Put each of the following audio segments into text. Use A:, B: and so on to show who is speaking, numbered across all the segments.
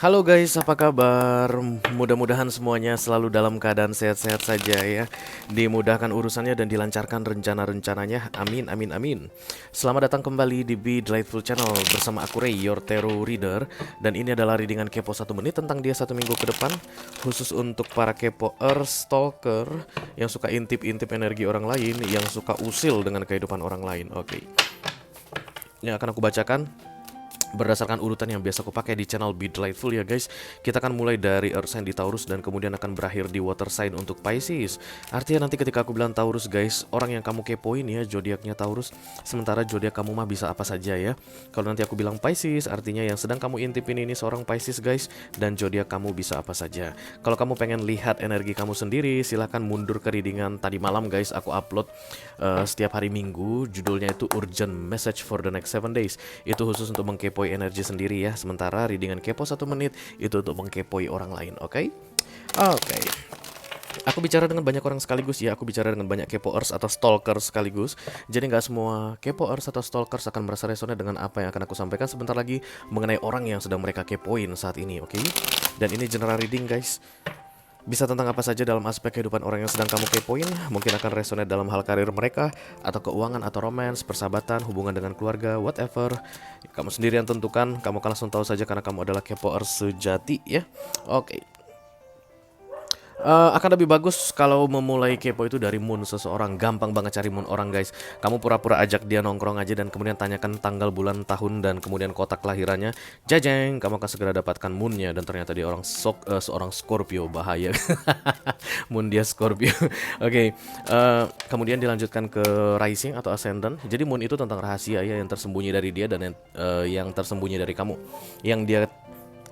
A: Halo guys, apa kabar? Mudah-mudahan semuanya selalu dalam keadaan sehat-sehat saja ya. Dimudahkan urusannya dan dilancarkan rencana-rencananya. Amin, amin, amin. Selamat datang kembali di Be Delightful Channel bersama aku Ray, your tarot reader. Dan ini adalah readingan kepo 1 menit tentang dia 1 minggu ke depan. Khusus untuk para kepoer, stalker, yang suka intip-intip energi orang lain, yang suka usil dengan kehidupan orang lain. Oke. Yang akan aku bacakan berdasarkan urutan yang biasa aku pakai di channel Be Delightful ya guys. Kita akan mulai dari Earth sign di Taurus dan kemudian akan berakhir di Water sign untuk Pisces. Artinya nanti ketika aku bilang Taurus guys, orang yang kamu kepoin ya zodiaknya Taurus, sementara zodiak kamu mah bisa apa saja ya. Kalau nanti aku bilang Pisces, artinya yang sedang kamu intipin ini seorang Pisces guys, dan zodiak kamu bisa apa saja. Kalau kamu pengen lihat energi kamu sendiri, silahkan mundur ke readingan tadi malam guys. Aku upload setiap hari Minggu, judulnya itu Urgent Message for the Next 7 Days. Itu khusus untuk mengkepoi energi sendiri ya. Sementara readingan kepo 1 menit itu untuk mengkepoi orang lain. Oke? Oke. Aku bicara dengan banyak orang sekaligus ya. Aku bicara dengan banyak kepoers atau stalkers sekaligus. Jadi nggak semua kepoers atau stalkers akan merasa resonate dengan apa yang akan aku sampaikan sebentar lagi mengenai orang yang sedang mereka kepoin saat ini. Oke? Dan ini general reading guys. Bisa tentang apa saja dalam aspek kehidupan orang yang sedang kamu kepoin. Mungkin akan resonate dalam hal karir mereka, atau keuangan, atau romance, persahabatan, hubungan dengan keluarga, whatever. Kamu sendiri yang tentukan, kamu akan langsung tahu saja karena kamu adalah kepoer sejati ya. Oke. Akan lebih bagus kalau memulai kepo itu dari moon seseorang. Gampang banget cari moon orang guys. Kamu pura-pura ajak dia nongkrong aja dan kemudian tanyakan tanggal, bulan, tahun, dan kemudian kotak kelahirannya. Jajeng, kamu akan segera dapatkan moonnya. Dan ternyata dia seorang Scorpio. Bahaya. Moon dia Scorpio. Oke. Kemudian dilanjutkan ke rising atau ascendant. Jadi moon itu tentang rahasia ya, yang tersembunyi dari dia dan yang tersembunyi dari kamu. Yang dia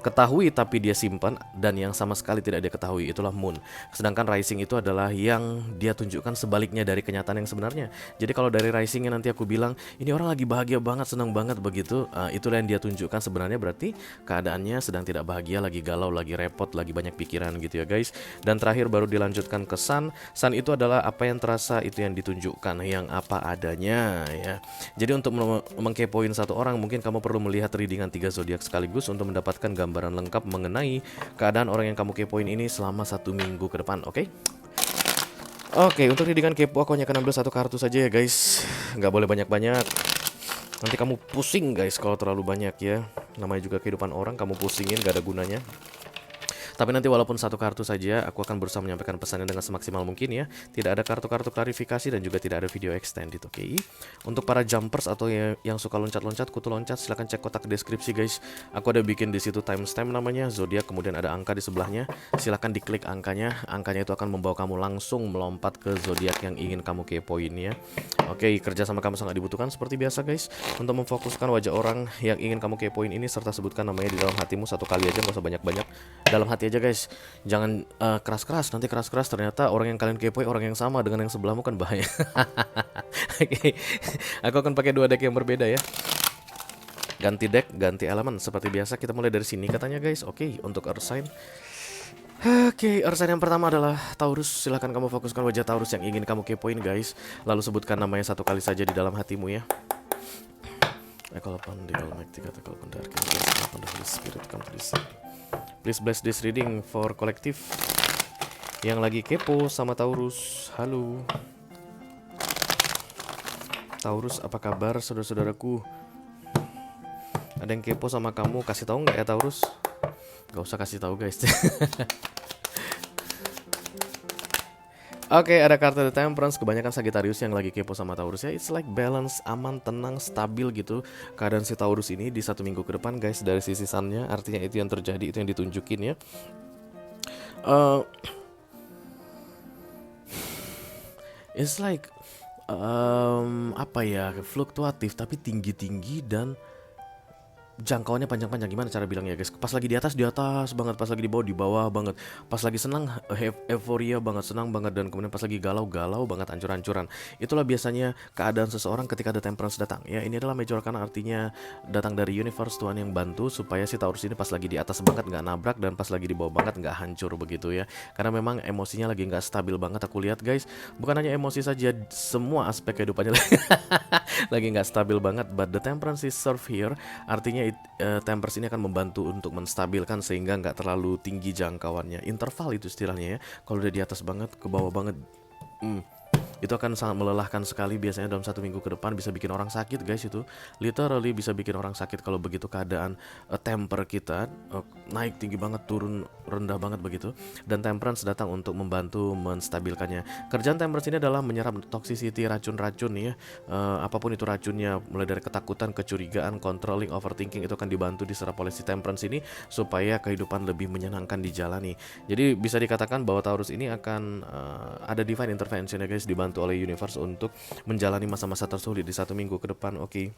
A: ketahui tapi dia simpan, dan yang sama sekali tidak dia ketahui, itulah moon. Sedangkan rising itu adalah yang dia tunjukkan sebaliknya dari kenyataan yang sebenarnya. Jadi kalau dari risingnya nanti aku bilang ini orang lagi bahagia banget, senang banget begitu, itulah yang dia tunjukkan sebenarnya, berarti keadaannya sedang tidak bahagia, lagi galau, lagi repot, lagi banyak pikiran gitu ya guys. Dan terakhir baru dilanjutkan ke sun. Sun itu adalah apa yang terasa, itu yang ditunjukkan, yang apa adanya ya. Jadi untuk mengkepoin satu orang, mungkin kamu perlu melihat readingan 3 zodiak sekaligus untuk mendapatkan gambaran lengkap mengenai keadaan orang yang kamu kepoin ini selama 1 minggu ke depan. Oke? Oke, untuk readingan kepo aku hanya akan ambil 1 kartu saja ya guys. Nggak boleh banyak-banyak. Nanti kamu pusing guys kalau terlalu banyak ya. Namanya juga kehidupan orang, kamu pusingin gak ada gunanya. Tapi nanti walaupun 1 kartu saja, aku akan berusaha menyampaikan pesannya dengan semaksimal mungkin ya. Tidak ada kartu-kartu klarifikasi dan juga tidak ada video extended, oke? Untuk para jumpers atau yang suka loncat-loncat, kutu loncat, silahkan cek kotak deskripsi guys. Aku ada bikin di situ timestamp namanya, zodiak, kemudian ada angka di sebelahnya. Silahkan diklik angkanya, angkanya itu akan membawa kamu langsung melompat ke zodiak yang ingin kamu kepoin ya. Oke, kerja sama kamu sangat dibutuhkan seperti biasa guys. Untuk memfokuskan wajah orang yang ingin kamu kepoin ini, serta sebutkan namanya di dalam hatimu 1 kali aja, nggak usah banyak-banyak. Dalam hati aja guys, jangan keras-keras. Nanti keras-keras ternyata orang yang kalian kepoin orang yang sama dengan yang sebelahmu, kan bahaya. Oke, aku akan pakai 2 deck yang berbeda ya. Ganti deck, ganti elemen seperti biasa. Kita mulai dari sini katanya guys. Oke, untuk Earth sign. Oke, Earth sign yang pertama adalah Taurus. Silahkan kamu fokuskan wajah Taurus yang ingin kamu kepoin guys. Lalu sebutkan namanya 1 kali saja di dalam hatimu ya. Call upon the Almighty God, call upon the Archangel, call upon the Holy Spirit, come to this. Please bless this reading for collective yang lagi kepo sama Taurus. Halo Taurus, apa kabar saudara-saudaraku? Ada yang kepo sama kamu, kasih tahu nggak ya Taurus? Gak usah kasih tahu guys. Oke, ada kartu The Temperance. Kebanyakan Sagittarius yang lagi kepo sama Taurus ya. It's like balance, aman, tenang, stabil gitu keadaan si Taurus ini di 1 minggu ke depan guys. Dari sisi sunnya, artinya itu yang terjadi, itu yang ditunjukin ya. It's like apa ya, fluktuatif tapi tinggi-tinggi dan jangkauannya panjang-panjang. Gimana cara bilangnya guys? Pas lagi di atas banget, pas lagi di bawah banget. Pas lagi senang euforia banget, senang banget, dan kemudian pas lagi galau banget, hancur-hancuran. Itulah biasanya keadaan seseorang ketika ada temperance datang. Ya, ini adalah major karena artinya datang dari universe, Tuhan yang bantu supaya si Taurus ini pas lagi di atas banget nggak nabrak, dan pas lagi di bawah banget nggak hancur begitu ya. Karena memang emosinya lagi nggak stabil banget aku lihat guys. Bukan hanya emosi saja, semua aspek kehidupannya lagi nggak stabil banget. But the temperance is served here, artinya temperance ini akan membantu untuk menstabilkan sehingga nggak terlalu tinggi jangkauannya. Interval itu istilahnya ya. Kalau udah di atas banget, ke bawah banget, itu akan sangat melelahkan sekali. Biasanya dalam 1 minggu ke depan bisa bikin orang sakit guys. Itu literally bisa bikin orang sakit kalau begitu keadaan temper kita naik tinggi banget, turun rendah banget begitu. Dan temperance datang untuk membantu menstabilkannya. Kerjaan temperance ini adalah menyerap toxicity, racun-racun ya, apapun itu racunnya, mulai dari ketakutan, kecurigaan, controlling, overthinking, itu akan dibantu diserap oleh si temperance ini supaya kehidupan lebih menyenangkan dijalani. Jadi bisa dikatakan bahwa Taurus ini akan ada divine intervention ya guys, dibantu oleh universe untuk menjalani masa-masa tersulit di 1 minggu ke depan. Oke.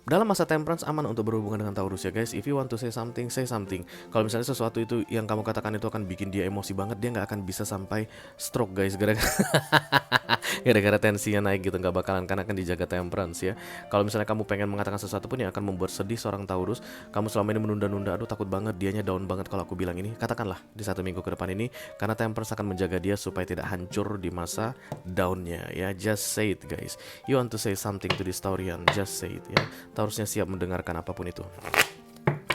A: Dalam masa temperance aman untuk berhubungan dengan Taurus ya guys. If you want to say something, say something. Kalau misalnya sesuatu itu yang kamu katakan itu akan bikin dia emosi banget, dia nggak akan bisa sampai stroke guys, gara-gara tensinya naik gitu, nggak bakalan, karena akan dijaga temperance ya. Kalau misalnya kamu pengen mengatakan sesuatu pun yang akan membuat sedih seorang Taurus, kamu selama ini menunda-nunda, aduh takut banget dianya down banget kalau aku bilang ini, katakanlah di 1 minggu ke depan ini, karena temperance akan menjaga dia supaya tidak hancur di masa downnya ya. Just say it guys. You want to say something to this Taurian, just say it ya. Taurusnya siap mendengarkan apapun itu.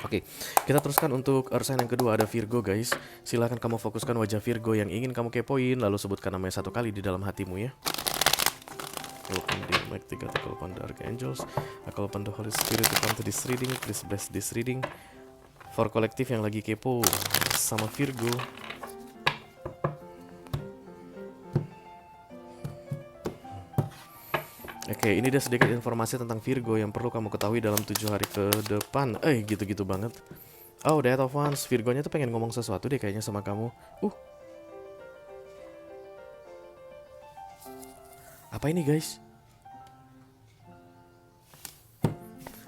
A: Oke, kita teruskan untuk earth sign yang kedua, ada Virgo guys. Silahkan kamu fokuskan wajah Virgo yang ingin kamu kepoin, lalu sebutkan namanya 1 kali di dalam hatimu ya. Open the mic 3, call upon the archangels, I call upon the Holy Spirit to come to this reading. Please bless this reading for kolektif yang lagi kepo sama Virgo. Oke, ini dia sedikit informasi tentang Virgo yang perlu kamu ketahui dalam 7 hari ke depan. Gitu-gitu banget. Oh, The Eight of Wands. Virgonya tuh pengen ngomong sesuatu deh kayaknya sama kamu. Apa ini guys?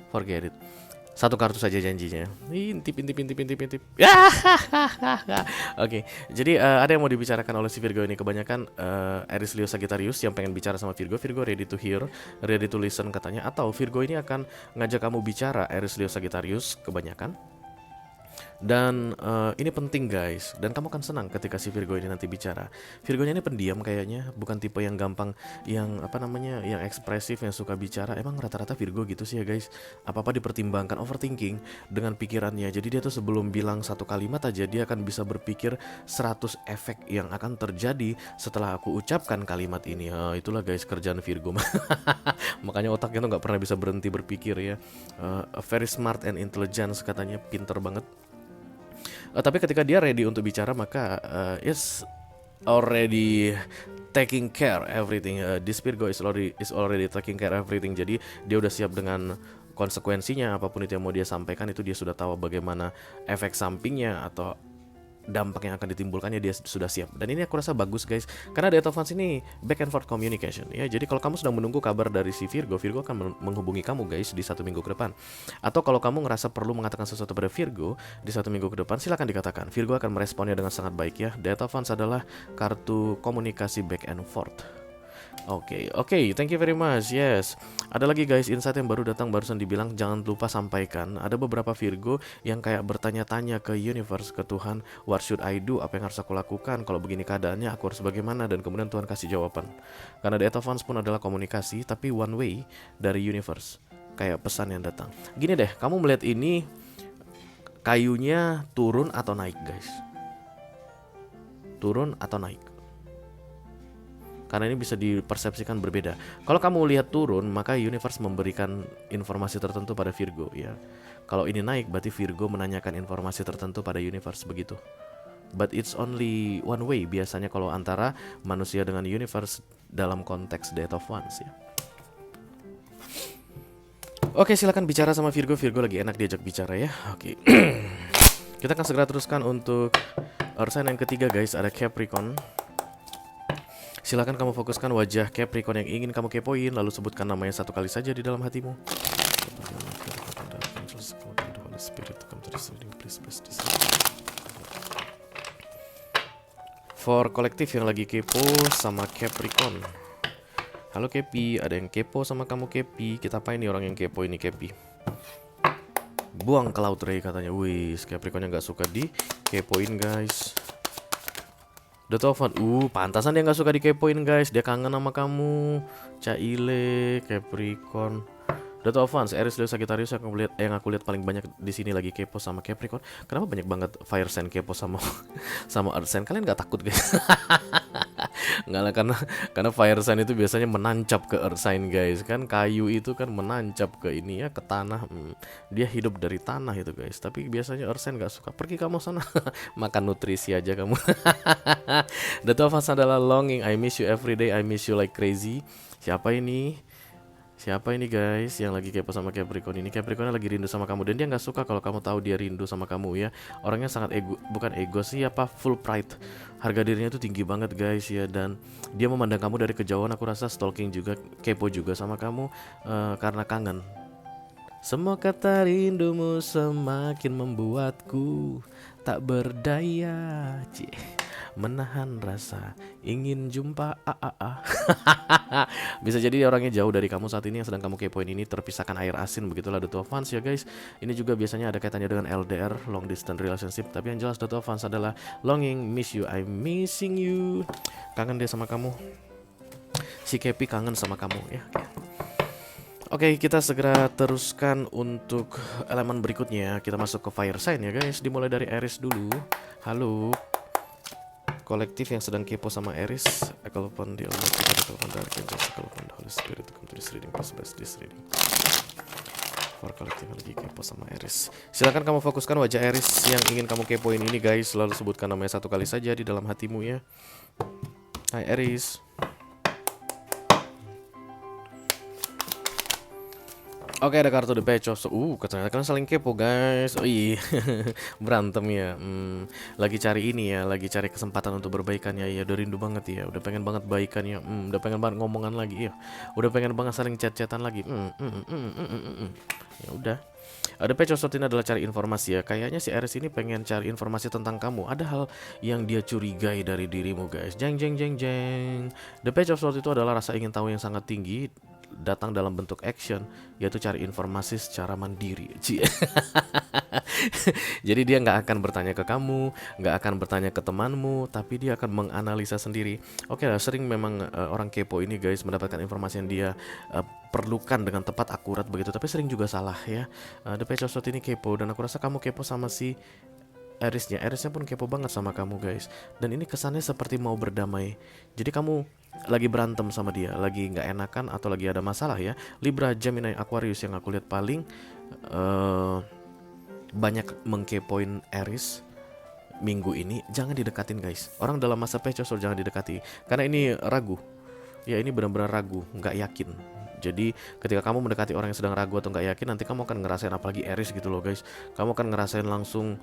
A: Forget it. 1 kartu saja janjinya. Intip. Ya. Oke, jadi ada yang mau dibicarakan oleh si Virgo ini. Kebanyakan Aries, Leo, Sagittarius yang pengen bicara sama Virgo. Virgo ready to hear, ready to listen katanya. Atau Virgo ini akan ngajak kamu bicara, Aries, Leo, Sagittarius kebanyakan. Dan ini penting guys, dan kamu akan senang ketika si Virgo ini nanti bicara. Virgonya ini pendiam kayaknya, bukan tipe yang gampang, yang yang ekspresif, yang suka bicara. Emang rata-rata Virgo gitu sih ya guys, apa-apa dipertimbangkan, overthinking dengan pikirannya. Jadi dia tuh sebelum bilang 1 kalimat aja, dia akan bisa berpikir 100 efek yang akan terjadi setelah aku ucapkan kalimat ini. Itulah guys kerjaan Virgo. Makanya otaknya tuh gak pernah bisa berhenti berpikir ya. Very smart and intelligent katanya, pinter banget. Tapi ketika dia ready untuk bicara, maka is already taking care everything. This Virgo is already taking care everything. Jadi dia udah siap dengan konsekuensinya, apapun itu yang mau dia sampaikan, itu dia sudah tahu bagaimana efek sampingnya atau dampak yang akan ditimbulkannya, dia sudah siap. Dan ini aku rasa bagus guys, karena The Eight of Wands ini back and forth communication ya. Jadi kalau kamu sedang menunggu kabar dari si Virgo, Virgo akan menghubungi kamu guys di 1 minggu ke depan. Atau kalau kamu ngerasa perlu mengatakan sesuatu pada Virgo di 1 minggu ke depan, silakan dikatakan. Virgo akan meresponnya dengan sangat baik ya. The Eight of Wands adalah kartu komunikasi back and forth. Oke, thank you very much. Yes, ada lagi guys insight yang baru datang, barusan dibilang jangan lupa sampaikan. Ada beberapa Virgo yang kayak bertanya-tanya ke universe, ke Tuhan, what should I do? Apa yang harus aku lakukan? Kalau begini keadaannya, aku harus bagaimana? Dan kemudian Tuhan kasih jawaban. Karena The Eight of Wands pun adalah komunikasi, tapi one way dari universe, kayak pesan yang datang. Gini deh, kamu melihat ini kayunya turun atau naik guys? Turun atau naik? Karena ini bisa dipersepsikan berbeda. Kalau kamu lihat turun, maka universe memberikan informasi tertentu pada Virgo ya. Kalau ini naik, berarti Virgo menanyakan informasi tertentu pada universe begitu. But it's only one way biasanya kalau antara manusia dengan universe dalam konteks The Eight of Wands ya. Oke, silakan bicara sama Virgo. Virgo lagi enak diajak bicara ya. Oke. Kita akan segera teruskan untuk earth sign yang ketiga guys, ada Capricorn. Silakan kamu fokuskan wajah Capricorn yang ingin kamu kepoin, lalu sebutkan namanya 1 kali saja di dalam hatimu. For kolektif yang lagi kepo sama Capricorn. Halo Kepi, ada yang kepo sama kamu Kepi. Kita apain nih orang yang kepo ini Kepi? Buang Cloud Ray katanya. Wih, Capricorn yang gak suka di kepoin guys. Udah telepon. Pantasan dia nggak suka dikepoin guys. Dia kangen sama kamu. Caile, Capricorn. Udah telepon. Aries, Leo, Sagittarius yang aku lihat paling banyak di sini lagi kepo sama Capricorn. Kenapa banyak banget fire sign kepo sama sama earth sign? Kalian nggak takut guys? Nggak lah, karena fire sign itu biasanya menancap ke earth sign guys. Kan kayu itu kan menancap ke ini ya, ke tanah. Dia hidup dari tanah itu guys. Tapi biasanya earth sign nggak suka. Pergi kamu sana. Makan nutrisi aja kamu. The 12 adalah longing. I miss you every day. I miss you like crazy. Siapa ini? Siapa ini guys yang lagi kepo sama Capricorn ini? Capricorn lagi rindu sama kamu dan dia nggak suka kalau kamu tahu dia rindu sama kamu ya. Orangnya sangat ego, bukan ego sih, apa, full pride. Harga dirinya tuh tinggi banget guys ya, dan dia memandang kamu dari kejauhan. Aku rasa stalking juga, kepo juga sama kamu karena kangen. Semua kata rindumu semakin membuatku tak berdaya. Cie. Menahan rasa ingin jumpa. Bisa jadi orangnya jauh dari kamu saat ini, yang sedang kamu kepoin ini terpisahkan air asin, begitulah The 12 fans ya guys. Ini juga biasanya ada kaitannya dengan LDR, long distance relationship. Tapi yang jelas The 12 fans adalah longing, miss you, I'm missing you. Kangen dia sama kamu. Si Kepi kangen sama kamu ya. Oke, kita segera teruskan untuk elemen berikutnya. Kita masuk ke fire sign ya guys. Dimulai dari Aries dulu. Halo kolektif yang sedang kepo sama Aries. Echo upon the Almighty, echo upon the Archangel, echo upon the Holy Spirit to come to this reading, please bless this reading. For kolektif yang lagi kepo sama Aries. Silakan kamu fokuskan wajah Aries yang ingin kamu kepoin ini guys. Lalu sebutkan namanya satu kali saja di dalam hatimu ya. Hai Aries. Oke, ada kartu The Page of Swords. Ternyata kan saling kepo guys. Oh iya. Berantem ya. Lagi cari ini ya, lagi cari kesempatan untuk berbaikan ya. Ya udah rindu banget ya. Udah pengen banget baikan ya. Udah pengen banget ngomongan lagi ya. Udah pengen banget saling chat-chatan lagi. Ya udah. Ada Page of Swords ini adalah cari informasi ya. Kayaknya si Aries ini pengen cari informasi tentang kamu. Ada hal yang dia curigai dari dirimu guys. Jeng jeng jeng jeng. The Page of Swords itu adalah rasa ingin tahu yang sangat tinggi, datang dalam bentuk action, yaitu cari informasi secara mandiri. Jadi dia nggak akan bertanya ke kamu, nggak akan bertanya ke temanmu, tapi dia akan menganalisa sendiri. Oke lah, sering memang orang kepo ini guys mendapatkan informasi yang dia perlukan dengan tepat, akurat begitu, tapi sering juga salah ya. The Page of Swords ini kepo, dan aku rasa kamu kepo sama si Aries-nya pun kepo banget sama kamu guys. Dan ini kesannya seperti mau berdamai. Jadi kamu lagi berantem sama dia, lagi nggak enakan atau lagi ada masalah ya. Libra, Gemini, Aquarius yang aku lihat paling banyak mengkepoin Aries minggu ini. Jangan didekatin guys. Orang dalam masa Page of Swords jangan didekati, karena ini ragu. Ya ini benar-benar ragu, nggak yakin. Jadi ketika kamu mendekati orang yang sedang ragu atau nggak yakin, nanti kamu akan ngerasain, apalagi Aries gitu loh guys. Kamu akan ngerasain langsung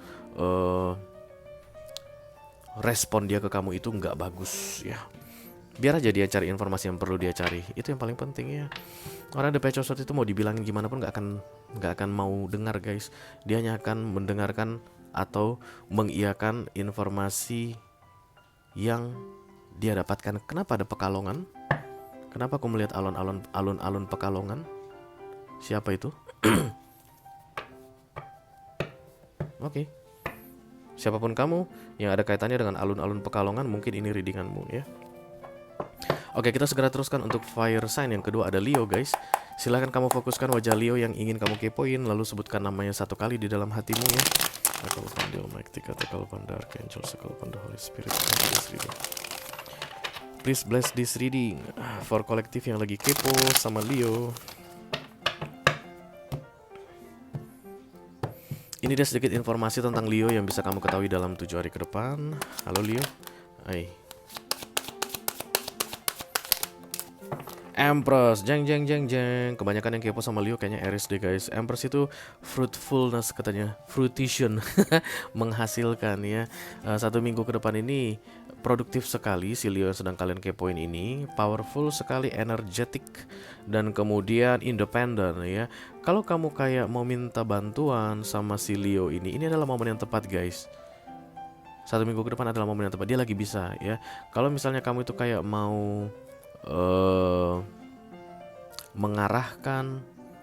A: respon dia ke kamu itu nggak bagus ya. Biar aja dia cari informasi yang perlu dia cari. Itu yang paling penting ya. Orang The Page of Swords itu mau dibilangin gimana pun nggak akan mau dengar guys. Dia hanya akan mendengarkan atau mengiyakan informasi yang dia dapatkan. Kenapa ada Pekalongan? Kenapa aku melihat alun-alun Pekalongan? Siapa itu? Oke. Siapapun kamu yang ada kaitannya dengan alun-alun Pekalongan, mungkin ini readinganmu ya. Oke, kita segera teruskan untuk fire sign yang kedua, ada Leo guys. Silahkan kamu fokuskan wajah Leo yang ingin kamu kepoin, lalu sebutkan namanya satu kali di dalam hatimu ya. Echo upon the Almighty, echo upon the Archangel, echo upon the Holy Spirit. Please bless this reading for kolektif yang lagi kepo sama Leo. Ini dia sedikit informasi tentang Leo yang bisa kamu ketahui dalam 7 hari ke depan. Halo Leo. Hai. Empress, jeng jeng jeng jeng. Kebanyakan yang kepo sama Leo kayaknya Aries deh guys. Empress itu fruitfulness katanya, fruition, menghasilkan ya. 1 minggu ke depan ini produktif sekali si Leo yang sedang kalian kepoin ini, powerful sekali, energetic, dan kemudian independen ya. Kalau kamu kayak mau minta bantuan sama si Leo ini adalah momen yang tepat guys. 1 minggu ke depan adalah momen yang tepat, dia lagi bisa ya. Kalau misalnya kamu itu kayak mau mengarahkan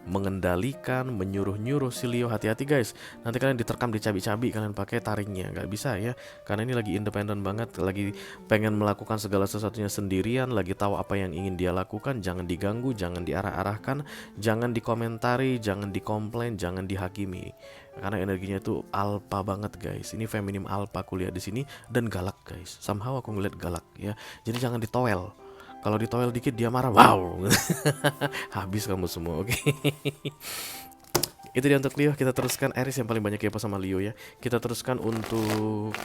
A: mengendalikan, menyuruh-nyuruh si Leo. Hati-hati guys, nanti kalian diterkam, dicabi-cabi, kalian pakai taringnya, nggak bisa ya, karena ini lagi independen banget, lagi pengen melakukan segala sesuatunya sendirian, lagi tahu apa yang ingin dia lakukan. Jangan diganggu, jangan diarah-arahkan, jangan dikomentari, jangan dikomplain, jangan dihakimi, karena energinya itu alpha banget guys. Ini feminim alpha aku lihat di sini, dan galak guys, somehow aku ngeliat galak ya, jadi jangan ditowel. Kalau ditowel dikit dia marah, wow. Habis kamu semua, oke. Itu dia untuk Leo. Kita teruskan Aries yang paling banyak kepo sama Leo ya. Kita teruskan untuk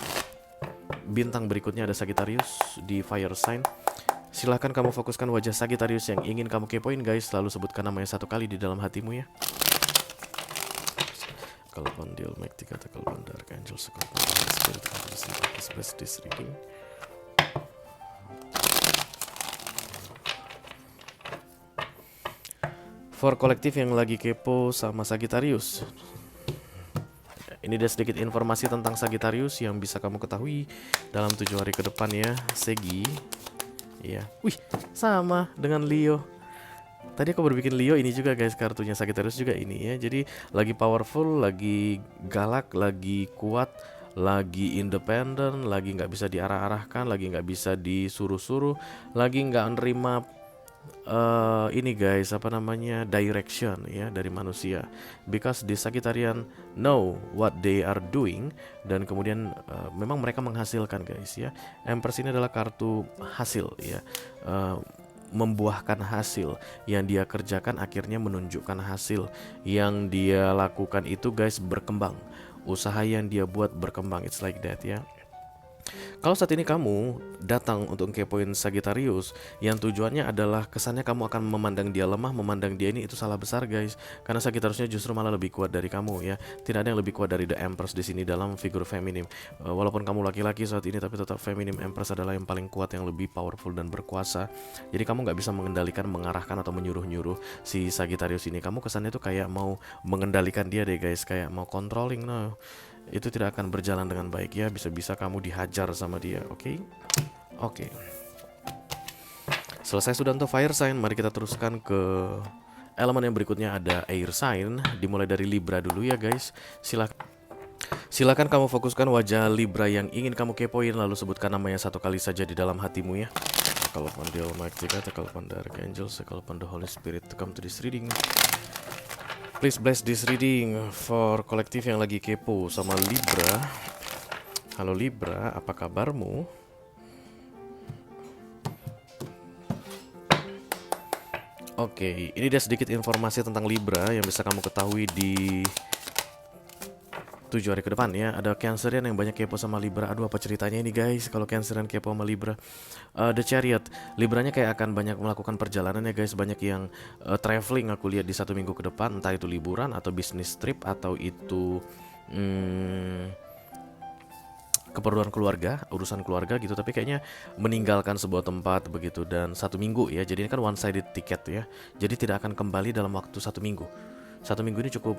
A: bintang berikutnya, ada Sagittarius di fire sign. Silahkan kamu fokuskan wajah Sagittarius yang ingin kamu kepoin guys. Lalu sebutkan namanya 1 kali di dalam hatimu ya. Kalau Pandil, Make 3, Tekel Bandar, Angel, Sekol, Spirit, Express this reading. For kolektif yang lagi kepo sama Sagittarius, ini ada sedikit informasi tentang Sagittarius yang bisa kamu ketahui dalam 7 hari ke depan ya. Segi, ya, wih, sama dengan Leo. Tadi aku baru bikin Leo, ini juga guys kartunya Sagittarius juga ini ya. Jadi lagi powerful, lagi galak, lagi kuat, lagi independen, lagi nggak bisa diarah-arahkan, lagi nggak bisa disuruh-suruh, lagi nggak nerima ini guys, apa namanya, direction ya dari manusia, because the Sagittarian know what they are doing, dan kemudian memang mereka menghasilkan guys ya. Empress ini adalah kartu hasil ya, membuahkan hasil yang dia kerjakan, akhirnya menunjukkan hasil yang dia lakukan itu guys, berkembang. Usaha yang dia buat berkembang, it's like that ya. Kalau saat ini kamu datang untuk kepoin Sagittarius, yang tujuannya adalah kesannya kamu akan memandang dia lemah, memandang dia ini, itu salah besar guys. Karena Sagittariusnya justru malah lebih kuat dari kamu ya. Tidak ada yang lebih kuat dari The Empress di sini dalam figur feminim. Walaupun kamu laki-laki saat ini, tapi tetap feminim Empress adalah yang paling kuat, yang lebih powerful dan berkuasa. Jadi kamu nggak bisa mengendalikan, mengarahkan atau menyuruh-nyuruh si Sagittarius ini. Kamu kesannya tuh kayak mau mengendalikan dia deh guys, kayak mau controlling. No, itu tidak akan berjalan dengan baik ya. Bisa-bisa kamu dihajar sama dia, oke? Oke. Selesai sudah untuk fire sign, mari kita teruskan ke elemen yang berikutnya, ada air sign. Dimulai dari Libra dulu ya guys. Silakan kamu fokuskan wajah Libra yang ingin kamu kepoin, lalu sebutkan namanya 1 kali saja di dalam hatimu ya. Call upon the Almighty God, call upon the Archangel, call upon the Holy Spirit to come to this reading. Please bless this reading for kolektif yang lagi kepo sama Libra. Halo Libra, apa kabarmu? Oke, ini dia sedikit informasi tentang Libra yang bisa kamu ketahui di 7 hari ke depan ya. Ada Cancerian yang banyak kepo sama Libra. Aduh, apa ceritanya ini guys kalau Cancerian kepo sama Libra? The Chariot, Libranya kayak akan banyak melakukan perjalanan ya guys. Banyak yang traveling aku lihat di 1 minggu ke depan, entah itu liburan atau bisnis trip atau itu keperluan keluarga, urusan keluarga gitu. Tapi kayaknya meninggalkan sebuah tempat begitu, dan 1 minggu ya. Jadi ini kan one sided ticket ya. Jadi tidak akan kembali dalam waktu 1 minggu. 1 minggu ini cukup,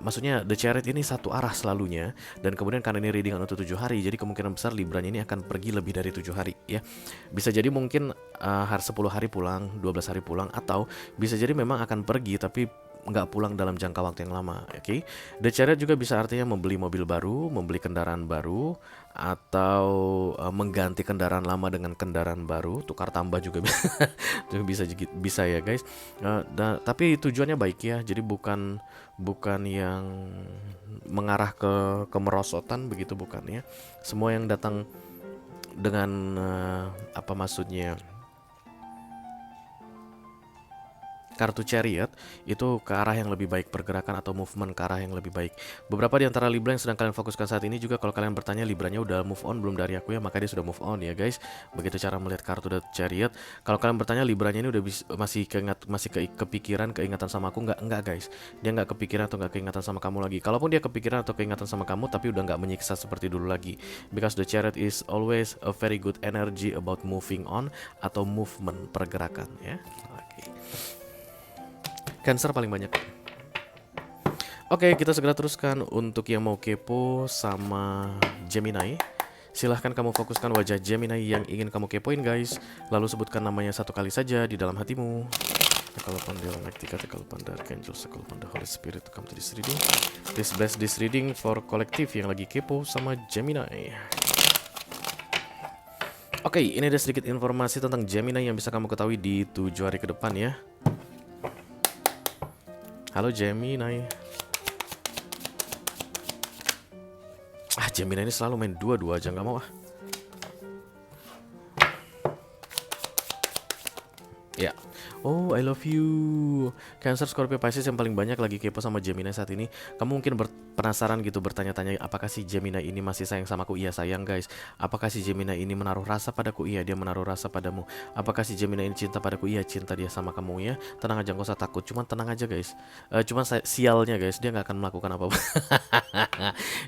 A: maksudnya The Chariot ini satu arah selalunya. Dan kemudian karena ini reading untuk 7 hari, jadi kemungkinan besar Libranya ini akan pergi lebih dari 7 hari ya. Bisa jadi mungkin 10 hari pulang, 12 hari pulang, atau bisa jadi memang akan pergi tapi nggak pulang dalam jangka waktu yang lama, oke? The Chariot juga bisa artinya membeli mobil baru, membeli kendaraan baru, atau mengganti kendaraan lama dengan kendaraan baru, tukar tambah juga bisa ya guys. Tapi tujuannya baik ya, jadi bukan yang mengarah ke kemerosotan begitu, bukan ya. Semua yang datang dengan apa maksudnya, kartu Chariot itu ke arah yang lebih baik, pergerakan atau movement ke arah yang lebih baik. Beberapa di antara Libra yang sedang kalian fokuskan saat ini juga, kalau kalian bertanya Libranya udah move on belum dari aku ya, maka dia sudah move on ya guys. Begitu cara melihat kartu The Chariot. Kalau kalian bertanya Libranya ini udah masih kepikiran, keingatan sama aku, enggak guys. Dia nggak kepikiran atau nggak keingatan sama kamu lagi. Kalaupun dia kepikiran atau keingatan sama kamu, tapi udah nggak menyiksa seperti dulu lagi. Because The Chariot is always a very good energy about moving on atau movement, pergerakan ya. Oke. Cancer paling banyak. Oke, kita segera teruskan untuk yang mau kepo sama Gemini. Silahkan kamu fokuskan wajah Gemini yang ingin kamu kepoin guys, lalu sebutkan namanya 1 kali saja di dalam hatimu. Call upon the Almighty God, call upon the Archangels, call upon the Holy Spirit to come to this reading. Please bless this reading for kolektif yang lagi kepo sama Gemini. Oke, ini ada sedikit informasi tentang Gemini yang bisa kamu ketahui di 7 hari ke depan ya. Halo Gemini. Gemini ini selalu main dua-dua aja, nggak mau ah. Ya. Oh, I love you. Cancer, Scorpio, Pisces yang paling banyak lagi kepo sama Gemini saat ini. Kamu mungkin penasaran gitu, bertanya-tanya, apakah si Gemini ini masih sayang sama aku? Iya sayang guys. Apakah si Gemini ini menaruh rasa padaku? Iya, dia menaruh rasa padamu. Apakah si Gemini ini cinta padaku? Iya, cinta dia sama kamu ya. Tenang aja, gak usah takut. Cuman tenang aja guys. Cuman sialnya guys, dia gak akan melakukan apa-apa.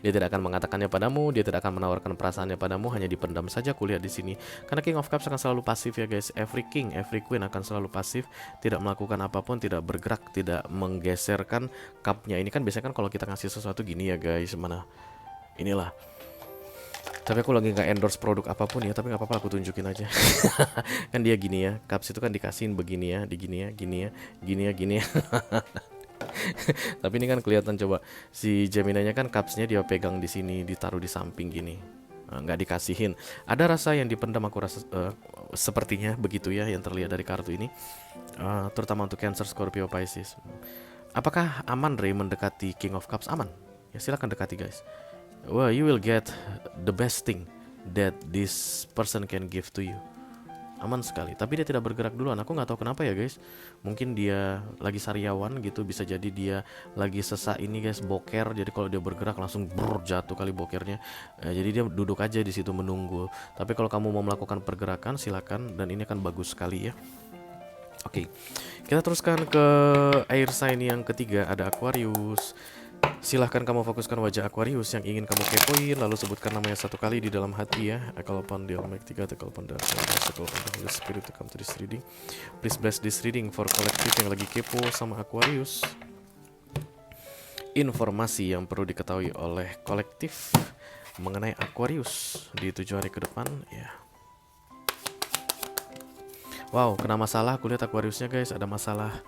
A: Dia tidak akan mengatakannya padamu. Dia tidak akan menawarkan perasaannya padamu. Hanya dipendam saja kulihat di sini. Karena King of Cups akan selalu pasif ya guys. Every king, every queen akan selalu pasif. Tidak melakukan apapun, tidak bergerak, tidak menggeserkan cupnya. Ini kan biasanya kan kalau kita ngasih sesuatu gini ya guys, mana inilah. Tapi aku lagi nggak endorse produk apapun ya, tapi nggak apa-apa aku tunjukin aja. Kan dia gini ya, cups itu kan dikasihin begini ya, digini ya, gini ya, gini ya, gini ya. Tapi ini kan kelihatan, coba si Gemini-nya kan cupsnya dia pegang di sini, ditaruh di samping gini. Nggak dikasihin. Ada rasa yang dipendam, aku rasa sepertinya begitu ya yang terlihat dari kartu ini. Terutama untuk Cancer, Scorpio, Pisces. Apakah aman Ray mendekati King of Cups? Aman. Ya silakan dekati guys. Well, you will get the best thing that this person can give to you. Aman sekali, tapi dia tidak bergerak duluan. Aku nggak tahu kenapa ya guys. Mungkin dia lagi sariawan gitu, bisa jadi dia lagi sesak ini guys, boker. Jadi kalau dia bergerak langsung jatuh kali bokernya. Jadi dia duduk aja di situ menunggu. Tapi kalau kamu mau melakukan pergerakan silakan, dan ini akan bagus sekali ya. Oke, kita teruskan ke air sign yang ketiga, ada Aquarius. Silahkan kamu fokuskan wajah Aquarius yang ingin kamu kepoin, lalu sebutkan namanya satu kali di dalam hati ya. I call upon the Almighty God, I call upon the Archangels, I call upon the Holy Spirit to come to this reading. Please bless this reading for kolektif yang lagi kepo sama Aquarius. Informasi yang perlu diketahui oleh kolektif mengenai Aquarius di 7 hari ke depan ya. Wow, kena masalah. Aku lihat Aquariusnya guys, ada masalah.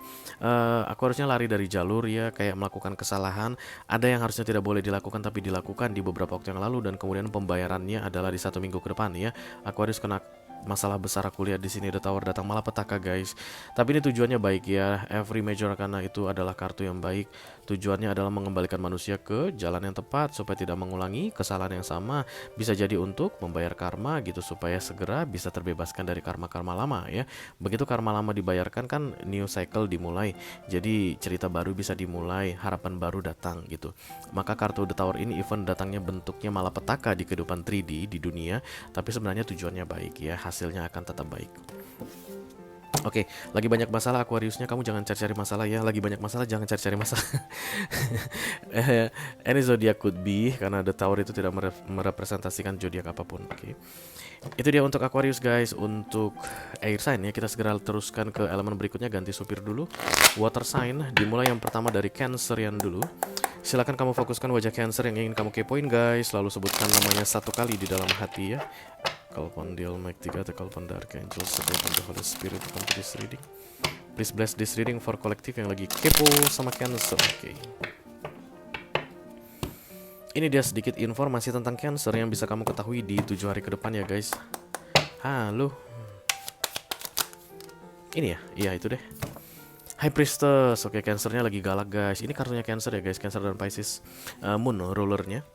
A: Aquariusnya lari dari jalur ya, kayak melakukan kesalahan. Ada yang harusnya tidak boleh dilakukan tapi dilakukan di beberapa waktu yang lalu, dan kemudian pembayarannya adalah di 1 minggu ke depan ya. Aquarius kena masalah besar. Aku lihat di sini ada Tower datang malapetaka guys. Tapi ini tujuannya baik ya. Every Major Arcana itu adalah kartu yang baik. Tujuannya adalah mengembalikan manusia ke jalan yang tepat supaya tidak mengulangi kesalahan yang sama. Bisa jadi untuk membayar karma gitu, supaya segera bisa terbebaskan dari karma-karma lama ya. Begitu karma lama dibayarkan kan new cycle dimulai. Jadi cerita baru bisa dimulai, harapan baru datang gitu. Maka kartu The Tower ini even datangnya bentuknya malapetaka di kehidupan 3D di dunia, tapi sebenarnya tujuannya baik ya. Hasilnya akan tetap baik. Oke, lagi banyak masalah Aquariusnya, kamu jangan cari-cari masalah ya. Lagi banyak masalah, jangan cari-cari masalah. Any zodiac could be, karena The Tower itu tidak merepresentasikan zodiak apapun. Oke. Itu dia untuk Aquarius guys. Untuk air sign ya, kita segera teruskan ke elemen berikutnya. Ganti supir dulu. Water sign, dimulai yang pertama dari Cancerian dulu. Silakan kamu fokuskan wajah Cancer yang ingin kamu kepoin guys, lalu sebutkan namanya satu kali di dalam hati ya. Call upon the Almighty God, call upon the Archangels, call upon the Holy Spirit to come to this reading. Please bless this reading for kolektif yang lagi kepo sama Cancer. Oke. Ini dia sedikit informasi tentang Cancer yang bisa kamu ketahui di 7 hari ke depan ya guys. Halo. Ini ya? Iya itu deh. High Priestess. Oke, Cancernya lagi galak guys. Ini kartunya Cancer ya guys, Cancer dan Pisces. Moon rulernya.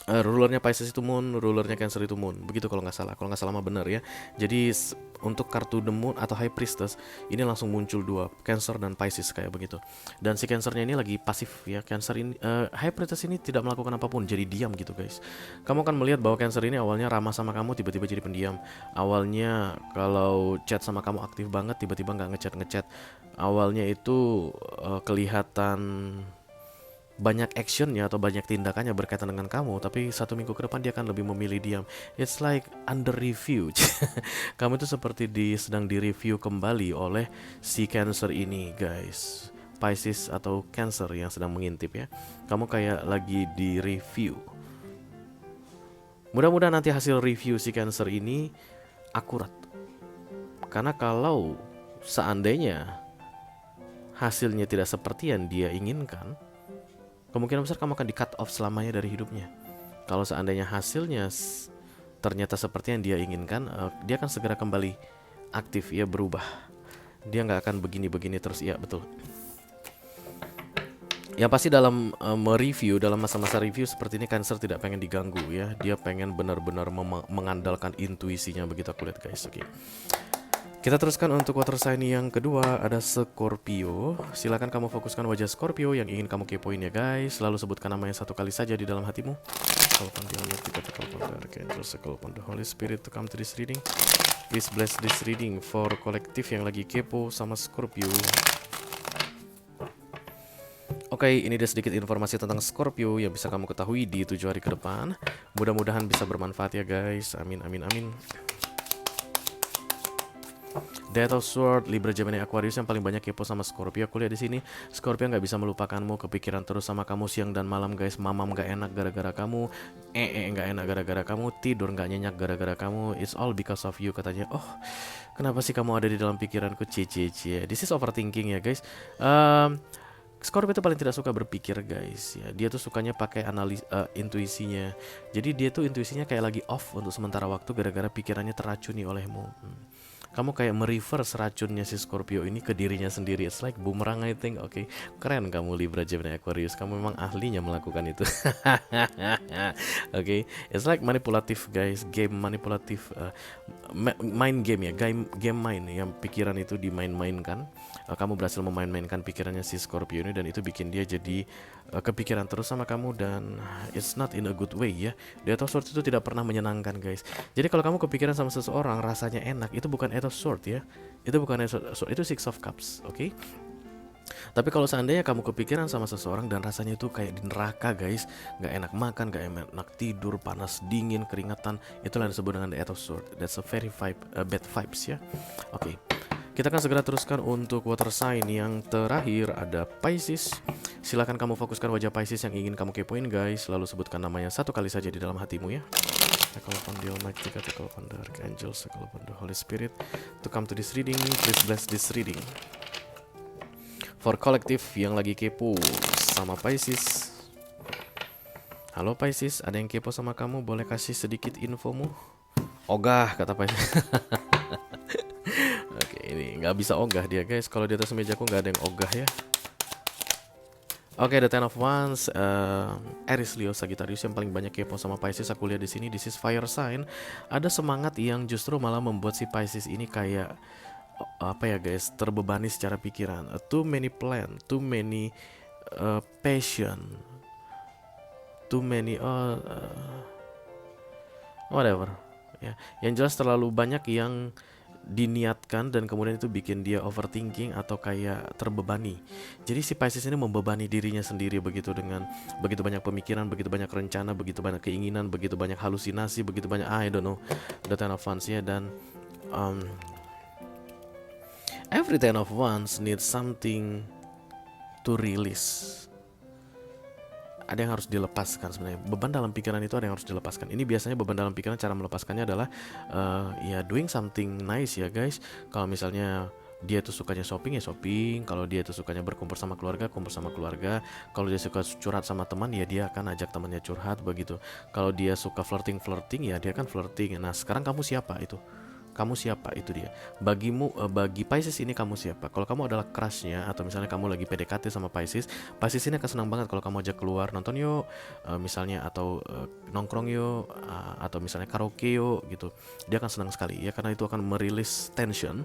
A: Rulernya Pisces itu Moon, rulernya Cancer itu Moon. Begitu kalau nggak salah. Kalau nggak salah mah benar ya. Jadi untuk kartu The Moon atau High Priestess ini langsung muncul dua, Cancer dan Pisces kayak begitu. Dan si Cancernya ini lagi pasif ya. Cancer ini High Priestess ini tidak melakukan apapun, jadi diam gitu guys. Kamu akan melihat bahwa Cancer ini awalnya ramah sama kamu, tiba-tiba jadi pendiam. Awalnya kalau chat sama kamu aktif banget, tiba-tiba nggak ngechat. Awalnya itu kelihatan banyak actionnya atau banyak tindakannya berkaitan dengan kamu, tapi 1 minggu ke depan dia akan lebih memilih diam. It's like under review. Kamu itu seperti sedang direview kembali oleh si Cancer ini guys. Pisces atau Cancer yang sedang mengintip ya. Kamu kayak lagi di review. Mudah-mudahan nanti hasil review si Cancer ini akurat. Karena kalau seandainya hasilnya tidak seperti yang dia inginkan, kemungkinan besar kamu akan di cut off selamanya dari hidupnya. Kalau seandainya hasilnya ternyata seperti yang dia inginkan, dia akan segera kembali aktif, ya, berubah. Dia nggak akan begini-begini terus, ya betul. Yang pasti dalam mereview, dalam masa-masa review seperti ini, Cancer tidak pengen diganggu, ya. Dia pengen benar-benar mengandalkan intuisinya, begitu aku lihat, guys. Oke. Kita teruskan untuk water sign yang kedua, ada Scorpio. Silakan kamu fokuskan wajah Scorpio yang ingin kamu kepoin, ya guys. Lalu sebutkan namanya satu kali saja di dalam hatimu. Call upon the Almighty God, call upon the Archangels, call upon the Holy Spirit to come to this reading. Please bless this reading for kolektif yang lagi kepo sama Scorpio. Oke, ini dia sedikit informasi tentang Scorpio yang bisa kamu ketahui di 7 hari ke depan. Mudah-mudahan bisa bermanfaat, ya guys. Amin, amin, amin. Death of Sword, Libra, Gemini, Aquarius yang paling banyak kepo sama Scorpio. Aku lihat di sini, Scorpio nggak bisa melupakanmu, kepikiran terus sama kamu siang dan malam, guys. Mamam nggak enak gara-gara kamu, nggak enak gara-gara kamu, tidur nggak nyenyak gara-gara kamu. It's all because of you, katanya. Oh, kenapa sih kamu ada di dalam pikiranku? Cie. This is overthinking, ya guys. Scorpio itu paling tidak suka berpikir, guys, ya. Dia tuh sukanya pakai intuisinya. Jadi dia tuh intuisinya kayak lagi off untuk sementara waktu gara-gara pikirannya teracuni olehmu. Kamu kayak mereverse racunnya si Scorpio ini ke dirinya sendiri. It's like boomerang, I think. Oke, keren kamu Libra, Gemini, Aquarius. Kamu memang ahlinya melakukan itu. Oke, it's like manipulatif, guys. Game manipulatif, main game, ya. Game main yang pikiran itu dimain-mainkan. Kamu berhasil memain-mainkan pikirannya si Scorpio ini, dan itu bikin dia jadi kepikiran terus sama kamu, dan it's not in a good way, ya. Death of Swords itu tidak pernah menyenangkan, guys. Jadi kalau kamu kepikiran sama seseorang rasanya enak, itu bukan Eight of Swords, ya. Itu bukan Eight of Swords, itu Six of Cups, oke? Tapi kalau seandainya kamu kepikiran sama seseorang dan rasanya itu kayak di neraka, guys, nggak enak makan, nggak enak tidur, panas dingin, keringetan, itulah yang disebut dengan the Eight of Swords. That's a very bad vibes, ya. Oke. Kita akan segera teruskan untuk water sign yang terakhir, ada Pisces. Silakan kamu fokuskan wajah Pisces yang ingin kamu kepoin, guys. Lalu sebutkan namanya satu kali saja di dalam hatimu, ya. Call upon the Almighty God, call upon the Archangels, call upon the Holy Spirit to come to this reading. Please bless this reading for kolektif yang lagi kepo sama Pisces. Halo Pisces, ada yang kepo sama kamu? Boleh kasih sedikit infomu? Ogah, kata Pisces. Oke, ini nggak bisa ogah dia, guys. Kalau di atas mejaku nggak ada yang ogah, ya. Oke, the Ten of Wands, Aries, Leo, Sagittarius yang paling banyak kepo sama Pisces. Aku lihat di sini, this is fire sign. Ada semangat yang justru malah membuat si Pisces ini kayak apa ya, guys, terbebani secara pikiran. Too many plan, too many passion, too many whatever. Ya, yang jelas terlalu banyak yang diniatkan dan kemudian itu bikin dia overthinking atau kayak terbebani. Jadi si Pisces ini membebani dirinya sendiri begitu, dengan begitu banyak pemikiran, begitu banyak rencana, begitu banyak keinginan, begitu banyak halusinasi, begitu banyak I don't know, the Ten of Wands, ya. Dan every Ten of Wands needs something to release. Ada yang harus dilepaskan sebenarnya. Beban dalam pikiran itu ada yang harus dilepaskan. Ini biasanya beban dalam pikiran, cara melepaskannya adalah ya doing something nice, ya guys. Kalau misalnya dia tuh sukanya shopping, ya shopping. Kalau dia tuh sukanya berkumpul sama keluarga, kumpul sama keluarga. Kalau dia suka curhat sama teman, ya dia akan ajak temannya curhat, begitu. Kalau dia suka flirting, ya dia akan flirting. Nah, sekarang kamu siapa itu? Kamu siapa, itu dia. Bagimu, bagi Pisces ini kamu siapa? Kalau kamu adalah crushnya, atau misalnya kamu lagi PDKT sama Pisces ini akan senang banget kalau kamu ajak keluar, nonton yuk, misalnya, atau nongkrong yuk, atau misalnya karaoke yuk, gitu. Dia akan senang sekali, ya, karena itu akan merilis tension.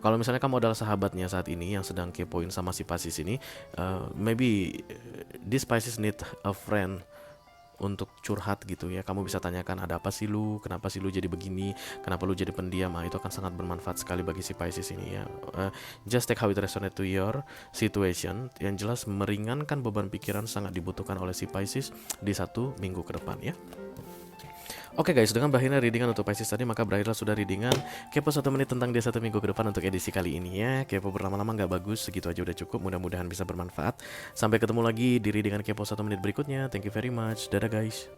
A: Kalau misalnya kamu adalah sahabatnya saat ini yang sedang kepoin sama si Pisces ini, maybe this Pisces need a friend untuk curhat, gitu ya. Kamu bisa tanyakan, ada apa sih lu, kenapa sih lu jadi begini, kenapa lu jadi pendiam. Itu akan sangat bermanfaat sekali bagi si Pisces ini, ya. Just take how it resonate to your situation. Yang jelas meringankan beban pikiran sangat dibutuhkan oleh si Pisces di 1 minggu ke depan, ya. Oke guys, dengan berakhirnya readingan untuk Pisces tadi, maka berakhirlah sudah readingan Kepo 1 menit tentang dia 1 minggu ke depan untuk edisi kali ini, ya. Kepo berlama-lama nggak bagus, segitu aja udah cukup. Mudah-mudahan bisa bermanfaat. Sampai ketemu lagi di readingan Kepo 1 menit berikutnya. Thank you very much. Dadah guys.